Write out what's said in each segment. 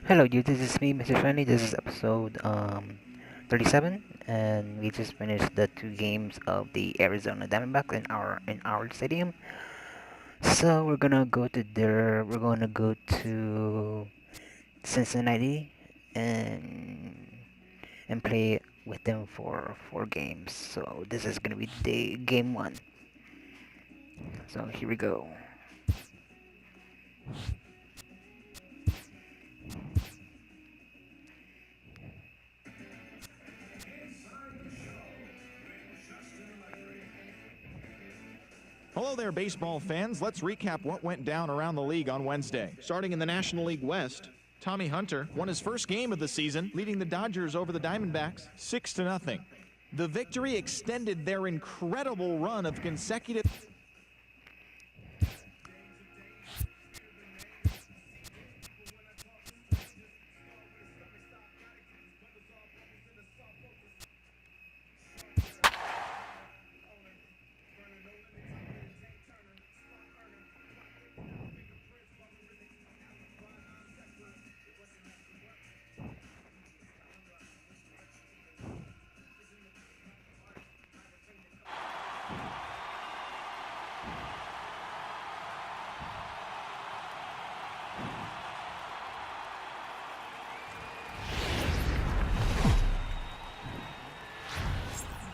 Hello, you. This is me, Mr. Friendly. This is episode 37, and we just finished the two games of the Arizona Diamondbacks in our stadium. So we're gonna go to Cincinnati and play with them for 4 games. So this is gonna be the game one. So here we go. Hello there, baseball fans. Let's recap what went down around the league on Wednesday. Starting in the National League West, Tommy Hunter won his first game of the season, leading the Dodgers over the Diamondbacks 6-0. The victory extended their incredible run of consecutive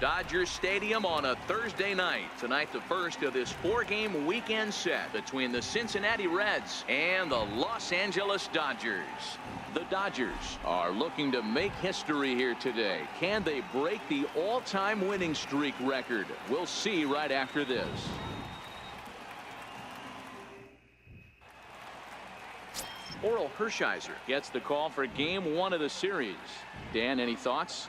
Dodger Stadium on a Thursday night. Tonight, the first of this 4-game weekend set between the Cincinnati Reds and the Los Angeles Dodgers. The Dodgers are looking to make history here today. Can they break the all-time winning streak record? We'll see right after this. Oral Hershiser gets the call for game one of the series. Dan, any thoughts?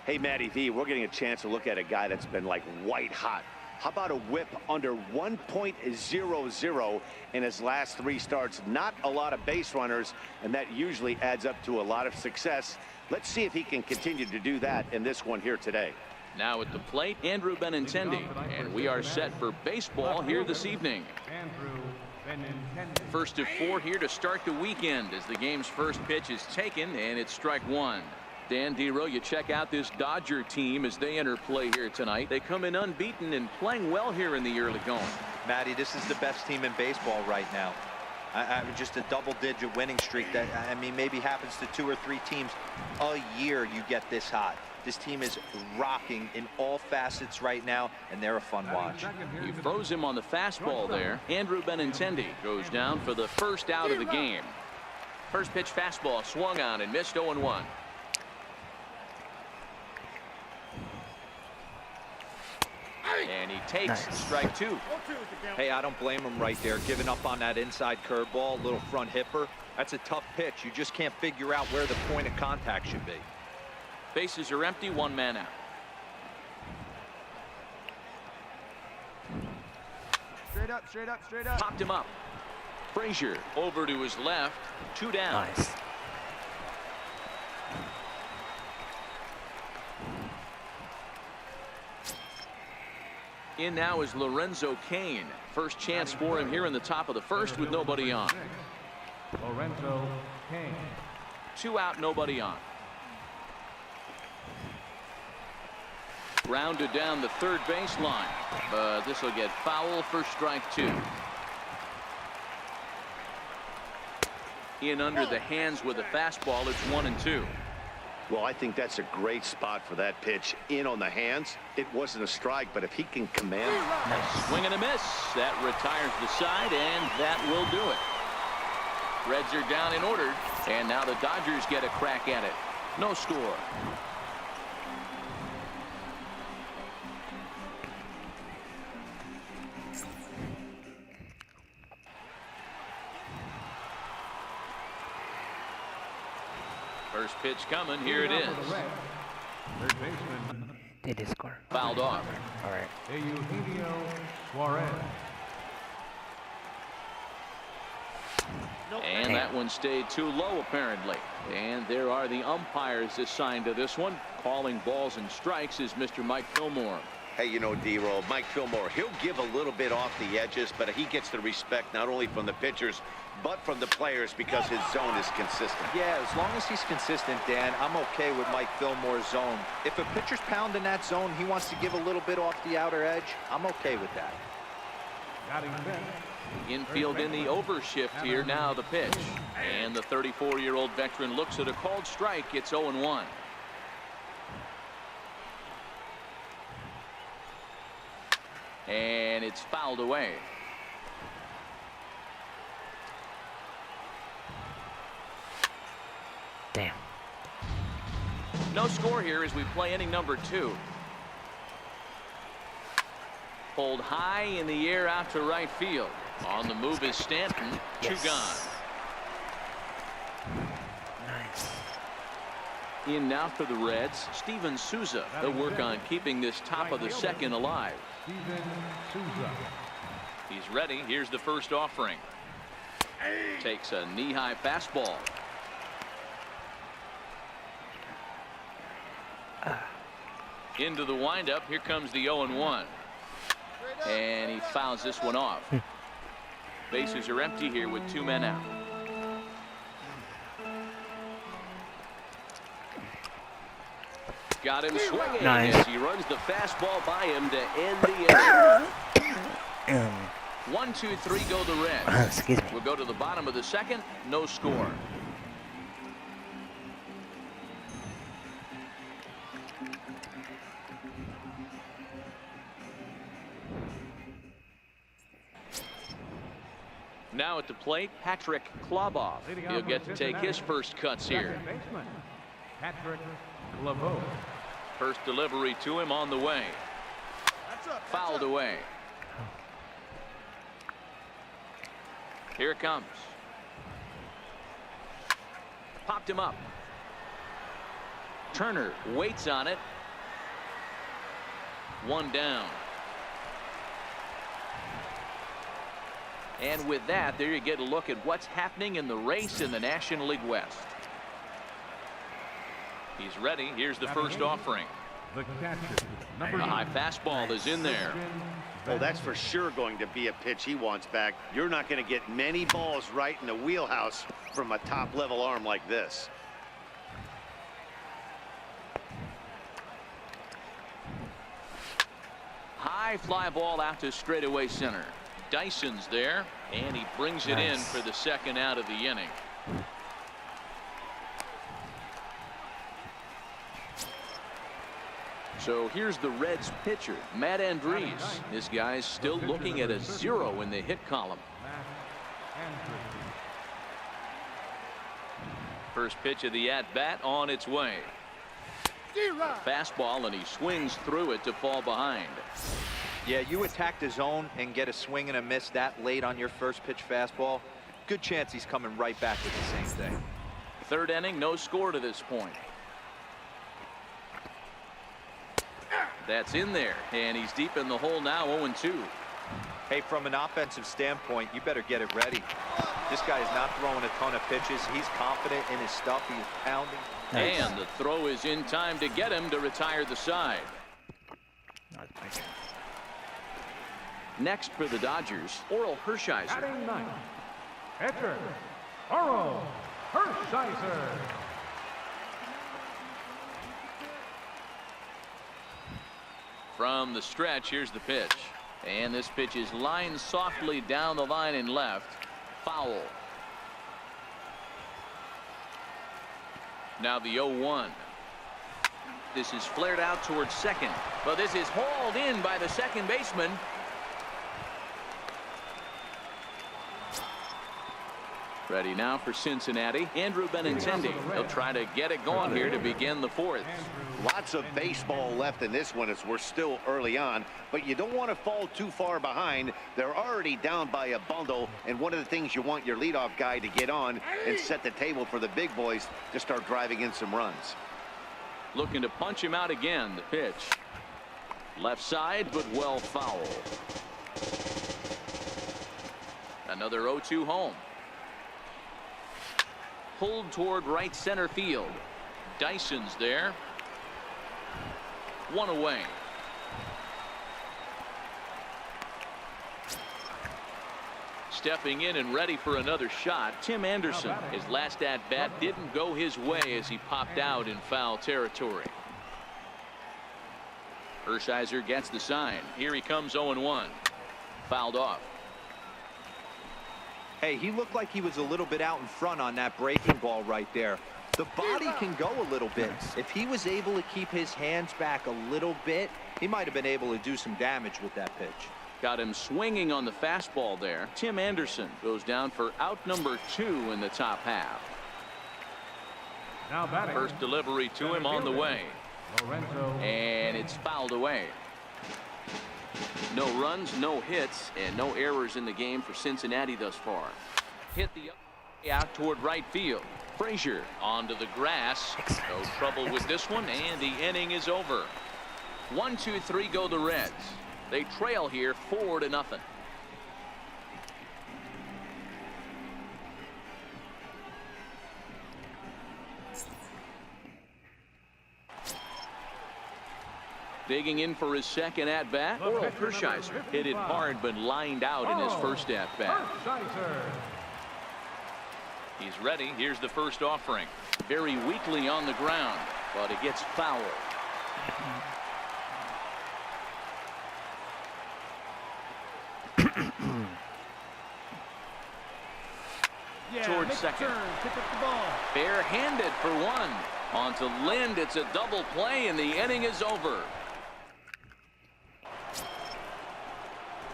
Hey, Matty V, we're getting a chance to look at a guy that's been like white hot. How about a whip under 1.00 in his last 3 starts? Not a lot of base runners, and that usually adds up to a lot of success. Let's see if he can continue to do that in this one here today. Now at the plate, Andrew Benintendi, and we are set for baseball here this evening. First of 4 here to start the weekend as the game's first pitch is taken, and it's strike one. Dan Dero, you check out this Dodger team as they enter play here tonight. They come in unbeaten and playing well here in the early going. Matty, this is the best team in baseball right now. Just a double-digit winning streak that, I mean, maybe happens to 2 or 3 teams a year you get this hot. This team is rocking in all facets right now, and they're a fun watch. He froze him on the fastball there. Andrew Benintendi goes down for the first out of the game. First pitch fastball swung on and missed 0-1. And he takes strike 2. Hey, I don't blame him right there, giving up on that inside curveball, little front hipper. That's a tough pitch. You just can't figure out where the point of contact should be. Bases are empty, 1 man out. straight up, straight up, straight up. Popped him up. Frazier over to his left, 2 down. Nice. In now is Lorenzo Cain. First chance for him here in the top of the first with nobody on. Lorenzo Cain. 2 out, nobody on. Grounded down the third baseline, but this will get foul for strike 2. In under the hands with a fastball. It's 1-2. Well, I think that's a great spot for that pitch. In on the hands. It wasn't a strike, but if he can command. Swing and a miss. That retires the side, and that will do it. Reds are down and ordered, and now the Dodgers get a crack at it. No score. First pitch coming. Here it is. Third baseman They did score. Fouled off. All right. Eugenio Suarez. And that one stayed too low, apparently. And there are the umpires assigned to this one. Calling balls and strikes is Mr. Mike Fillmore. Hey, you know, D-Roll, Mike Fillmore, he'll give a little bit off the edges, but he gets the respect not only from the pitchers, but from the players because his zone is consistent. Yeah, as long as he's consistent, Dan, I'm okay with Mike Fillmore's zone. If a pitcher's pounding that zone, he wants to give a little bit off the outer edge, I'm okay with that. Infield in the overshift here. Now the pitch. And the 34-year-old veteran looks at a called strike. It's 0-1. And it's fouled away. Damn. No score here as we play inning number 2. Pulled high in the air out to right field. On the move is Stanton. Yes. 2 gone. Nice. In now for the Reds, Steven Souza. They'll work on keeping this top of the second alive. Steven Souza. He's ready. Here's the first offering. Takes a knee-high fastball. Into the windup. Here comes the 0-1. And he fouls this one off. Bases are empty here with 2 men out. Got him swinging Nice. as he runs the fastball by him to end the inning. 1, 2, 3 go the Reds. Excuse me. We'll go to the bottom of the second. No score. Now at the plate, Patrick Kloboff. He'll get to take his first cuts here. Second baseman, Patrick Laveau. First delivery to him on the way. Fouled away. Here it comes. Popped him up. Turner waits on it. 1 down. And with that, there you get a look at what's happening in the race in the National League West. He's ready. Here's the first offering. The catcher, number A 9. high fastball is in there. Well, that's for sure going to be a pitch he wants back. You're not going to get many balls right in the wheelhouse from a top-level arm like this. High fly ball out to straightaway center. Dyson's there, and he brings it in for the second out of the inning. So here's the Reds pitcher, Matt Andrees. This guy's still looking at a 0 in the hit column. First pitch of the at-bat on its way. Fastball, and he swings through it to fall behind. Yeah, you attack the zone and get a swing and a miss that late on your first pitch fastball. Good chance he's coming right back with the same thing. Third inning, no score to this point. That's in there, and he's deep in the hole now, 0-2. Hey, from an offensive standpoint, you better get it ready. This guy is not throwing a ton of pitches. He's confident in his stuff. He's pounding. Nice. And the throw is in time to get him to retire the side. Next for the Dodgers, Oral Hershiser. Batting 9th, pitcher, Oral Hershiser. From the stretch, here's the pitch. And this pitch is lined softly down the line and left. Foul. Now the 0-1. This is flared out towards second, but this is hauled in by the second baseman. Ready now for Cincinnati, Andrew Benintendi. He'll try to get it going here to begin the fourth. Lots of baseball left in this one as we're still early on, but you don't want to fall too far behind. They're already down by a bundle, and one of the things you want your leadoff guy to get on and set the table for the big boys to start driving in some runs. Looking to punch him out again. The pitch. Left side, but well foul. Another 0-2 home. Pulled toward right center field. Dyson's there. 1 away. stepping in and ready for another shot, Tim Anderson. His last at-bat didn't go his way as he popped out in foul territory. Hershiser gets the sign. Here he comes 0-1. Fouled off. Hey, he looked like he was a little bit out in front on that breaking ball right there. The body can go a little bit. If he was able to keep his hands back a little bit, he might have been able to do some damage with that pitch. Got him swinging on the fastball there. Tim Anderson goes down for out number 2 in the top half. Now batting. First delivery to him on the way. Lorenzo. And it's fouled away. No runs, no hits, and no errors in the game for Cincinnati thus far. Hit the out toward right field. Frazier onto the grass. No trouble with this one, and the inning is over. 1-2-3 go the Reds. They trail here 4-0. Digging in for his second at-bat, Oral Hershiser hit it hard but lined out in his first at-bat. He's ready. Here's the first offering. Very weakly on the ground, but it gets fouled. Towards second. Bare-handed for one. On to Lind. It's a double play, and the inning is over.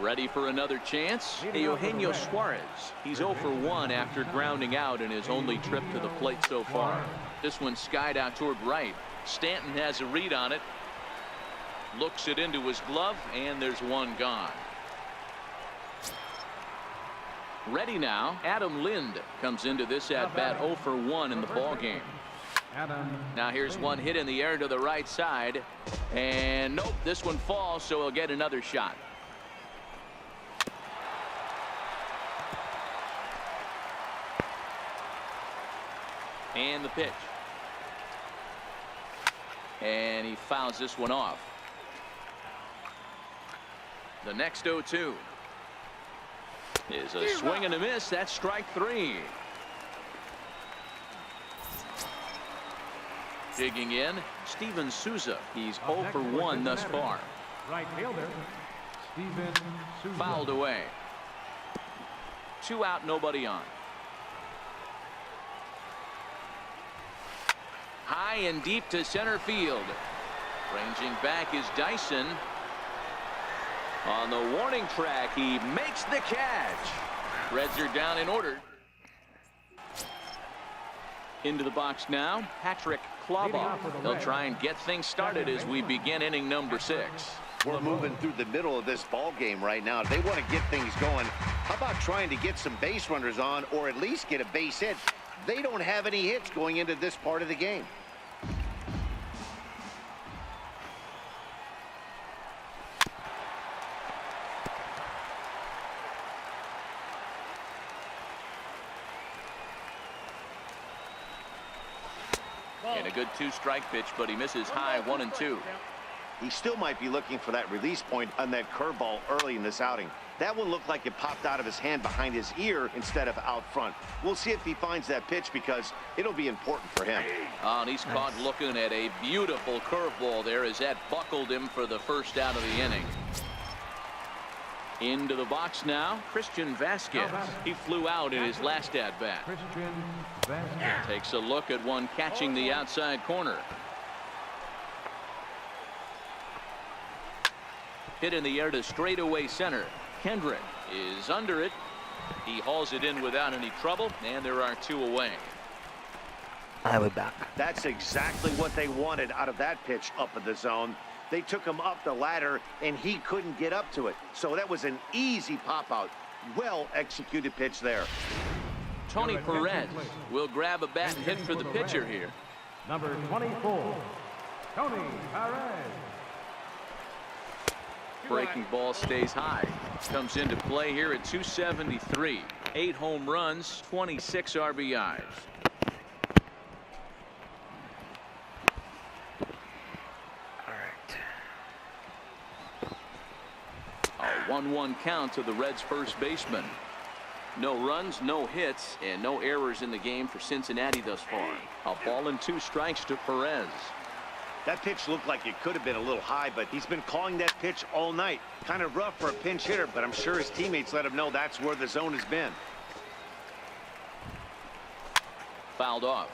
Ready for another chance? Eugenio Suarez. He's 0 for 1 after grounding out in his only trip to the plate so far. This one skied out toward right. Stanton has a read on it. Looks it into his glove, and there's one gone. Ready now, Adam Lind comes into this at-bat 0 for 1 in the ballgame. Now here's one hit in the air to the right side. And nope, this one falls, so he'll get another shot. And the pitch. And he fouls this one off. The next 0-2 is a swing and a miss. That's strike 3. Digging in, Steven Souza. He's 0 for 1 thus far. Right fielder, Steven Souza. Fouled away. 2 out, nobody on. High and deep to center field. Ranging back is Dyson. On the warning track, he makes the catch. Reds are down in order. Into the box now, Patrick Klobov. They'll try and get things started as we begin inning number 6. We're moving through the middle of this ball game right now. They want to get things going. How about trying to get some base runners on, or at least get a base hit? They don't have any hits going into this part of the game. And a good 2-strike pitch, but he misses high 1 and 2. He still might be looking for that release point on that curveball early in this outing. That one looked like it popped out of his hand behind his ear instead of out front. We'll see if he finds that pitch because it'll be important for him. Oh, and he's caught looking at a beautiful curveball there as that buckled him for the first out of the inning. Into the box now, Christian Vasquez. He flew out in his last at-bat. Christian Vasquez. Takes a look at one catching the outside corner. Hit in the air to straightaway center. Kendrick is under it. He hauls it in without any trouble, and there are 2 away. I will be back. That's exactly what they wanted out of that pitch up in the zone. They took him up the ladder, and he couldn't get up to it. So that was an easy pop-out. Well-executed pitch there. Tony Perez will grab a bat and hit for the pitcher here. Number 24, Tony Perez. Breaking ball stays high. Comes into play here at 273. 8 home runs, 26 RBIs. A 1-1 count to the Reds' first baseman. No runs, no hits, and no errors in the game for Cincinnati thus far. A ball and 2 strikes to Perez. That pitch looked like it could have been a little high, but he's been calling that pitch all night. Kind of rough for a pinch hitter, but I'm sure his teammates let him know that's where the zone has been. Fouled off.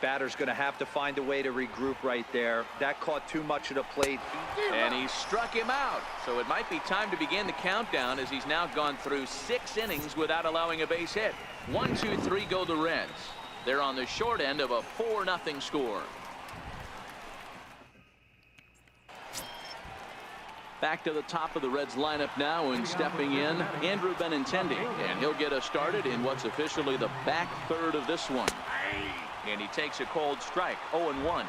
Batter's going to have to find a way to regroup right there. That caught too much of the plate. And he struck him out. So it might be time to begin the countdown, as he's now gone through 6 innings without allowing a base hit. 1, 2, 3 go the Reds. They're on the short end of a 4-0 score. Back to the top of the Reds lineup now, and stepping in, Andrew Benintendi. And he'll get us started in what's officially the back third of this one. And he takes a cold strike, 0-1.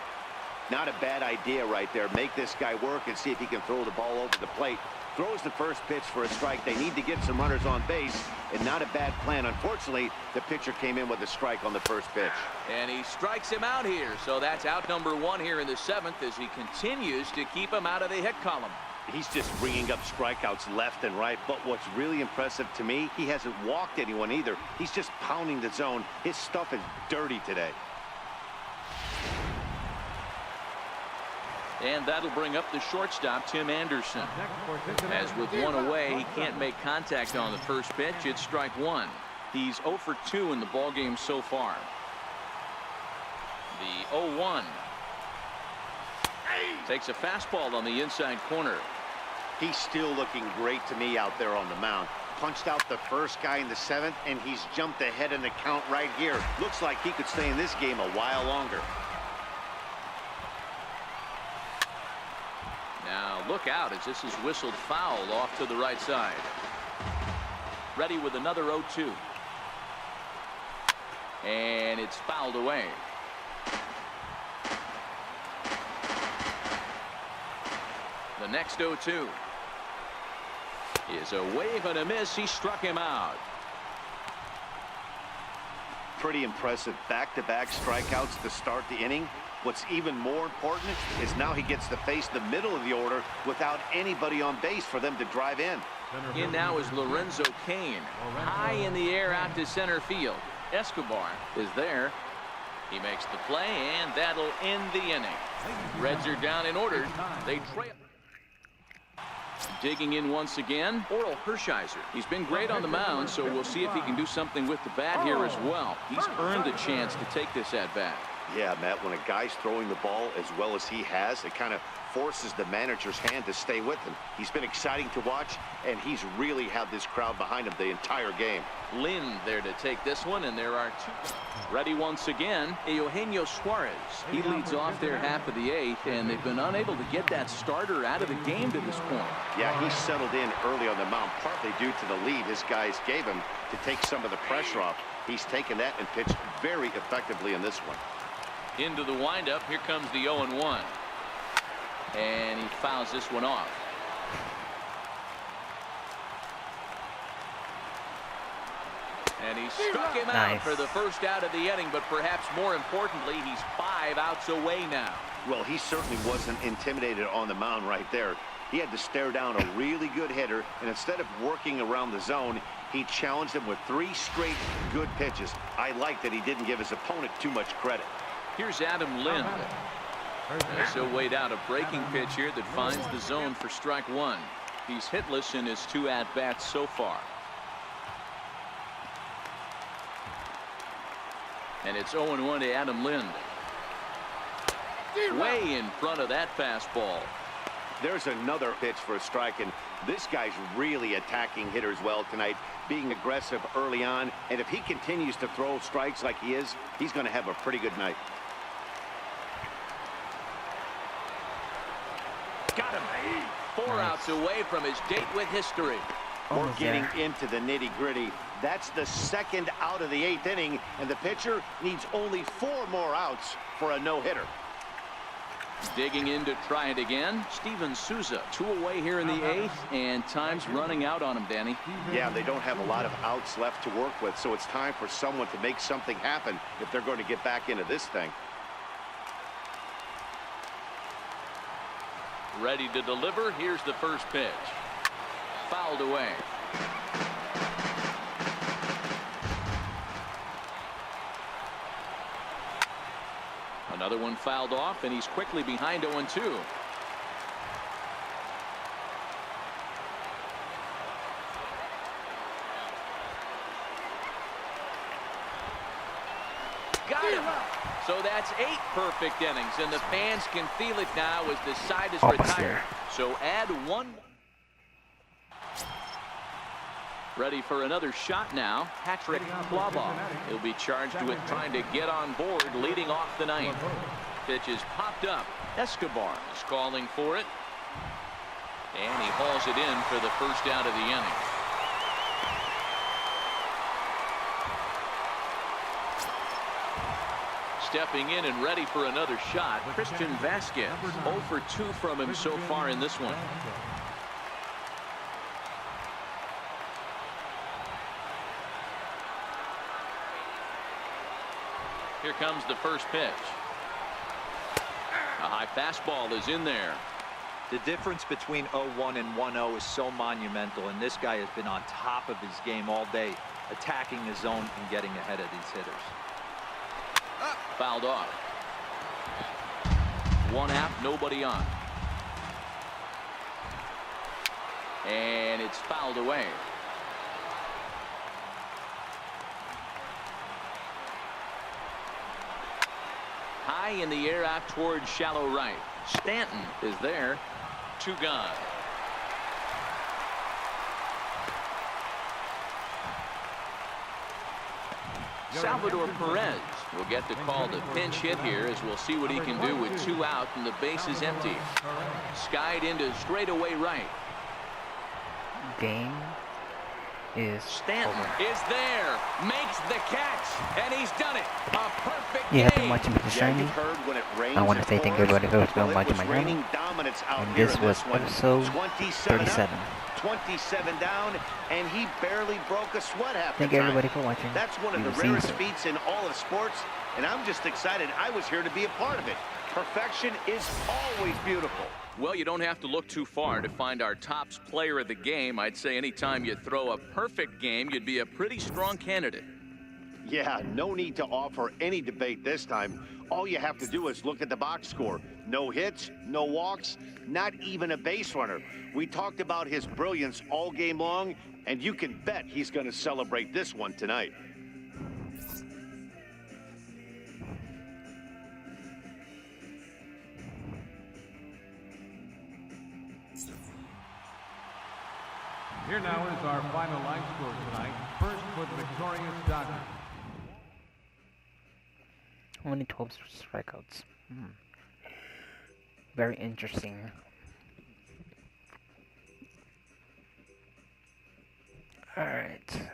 Not a bad idea right there. Make this guy work and see if he can throw the ball over the plate. Throws the first pitch for a strike. They need to get some runners on base, and not a bad plan. Unfortunately, the pitcher came in with a strike on the first pitch. And he strikes him out here. So that's out number 1 here in the 7th, as he continues to keep him out of the hit column. He's just bringing up strikeouts left and right, but what's really impressive to me, he hasn't walked anyone either. He's just pounding the zone. His stuff is dirty today. And that'll bring up the shortstop, Tim Anderson. As with 1 away, he can't make contact on the first pitch. It's strike 1. He's 0 for 2 in the ballgame so far. The 0-1. Takes a fastball on the inside corner. He's still looking great to me out there on the mound. Punched out the first guy in the 7th, and he's jumped ahead in the count right here. Looks like he could stay in this game a while longer. Now look out, as this is whistled foul off to the right side. Ready with another 0-2. And it's fouled away. The next 0-2 is a wave and a miss. He struck him out. Pretty impressive back-to-back strikeouts to start the inning. What's even more important is now he gets to face the middle of the order without anybody on base for them to drive in. In now is Lorenzo Cain. High in the air out to center field. Escobar is there. He makes the play, and that'll end the inning. Reds are down in order. They trail. Digging in once again, Oral Hershiser. He's been great on the mound, so we'll see if he can do something with the bat here as well. He's earned the chance to take this at bat. Yeah, Matt, when a guy's throwing the ball as well as he has, it kind of forces the manager's hand to stay with him. He's been exciting to watch, and he's really had this crowd behind him the entire game. Lynn there to take this one, and there are 2. Ready once again, Eugenio Suarez. He leads off their half of the 8th, and they've been unable to get that starter out of the game to this point. Yeah, he settled in early on the mound, partly due to the lead his guys gave him to take some of the pressure off. He's taken that and pitched very effectively in this one. Into the windup, here comes the 0-1. And he fouls this one off. And he struck him out for the first out of the inning, but perhaps more importantly, he's 5 outs away now. Well, he certainly wasn't intimidated on the mound right there. He had to stare down a really good hitter, and instead of working around the zone, he challenged him with 3 straight good pitches. I like that he didn't give his opponent too much credit. Here's Adam Lind. So weighed out a breaking pitch here that finds the zone for strike 1. He's hitless in his 2 at-bats so far. And it's 0-1 to Adam Lind. Way in front of that fastball. There's another pitch for a strike, and this guy's really attacking hitters well tonight, being aggressive early on, and if he continues to throw strikes like he is, he's going to have a pretty good night. Got him. 4 outs away from his date with history. We're getting into the nitty-gritty. That's the 2nd out of the 8th inning, and the pitcher needs only 4 more outs for a no-hitter. Digging in to try it again, Steven Souza. 2 away here in the 8th, and time's running out on him, Danny. Yeah, they don't have a lot of outs left to work with, so it's time for someone to make something happen if they're going to get back into this thing. Ready to deliver. Here's the first pitch. Fouled away. Another one fouled off, and he's quickly behind 0-2. Got him. So that's 8 perfect innings, and the fans can feel it now as the side is retired. So add 1. Ready for another shot now. Patrick Clobaugh. He'll be charged with trying to get on board, leading off the ninth. Pitch is popped up. Escobar is calling for it. And he hauls it in for the first out of the inning. Stepping in and ready for another shot, Christian Vasquez. 0 for 2 from him so far in this one. Here comes the first pitch. A high fastball is in there. The difference between 0-1 and 1-0 is so monumental, and this guy has been on top of his game all day, attacking the zone and getting ahead of these hitters. Fouled off. 1 out, nobody on. And it's fouled away. High in the air out towards shallow right. Stanton is there. 2 gone. Salvador Perez will get the call to pinch hit here, as we'll see what he can do with 2 out and the base is empty. Skied into straightaway right. Game is Stanton over. is there, makes the catch, and he's done it. A perfect You have been game. watching Mr. Shiny. You've heard when it rains, I want to it say thank pours. everybody for Well, watching it my was raining channel. dominance out And here this in was one. episode 27 up, 37. 27 down, and he barely broke a sweat half the Thank time. everybody for watching. That's one of We the will see you rarest soon. feats in all of sports, and I'm just excited I was here to be a part of it. Perfection is always beautiful. Well, you don't have to look too far to find our tops player of the game. I'd say anytime you throw a perfect game, you'd be a pretty strong candidate. Yeah, no need to offer any debate this time. All you have to do is look at the box score. No hits, no walks, not even a base runner. We talked about his brilliance all game long, and you can bet he's going to celebrate this one tonight. Here now is our final line score tonight. First for the victorious Dodgers. Only 12 strikeouts. Very interesting. Alright.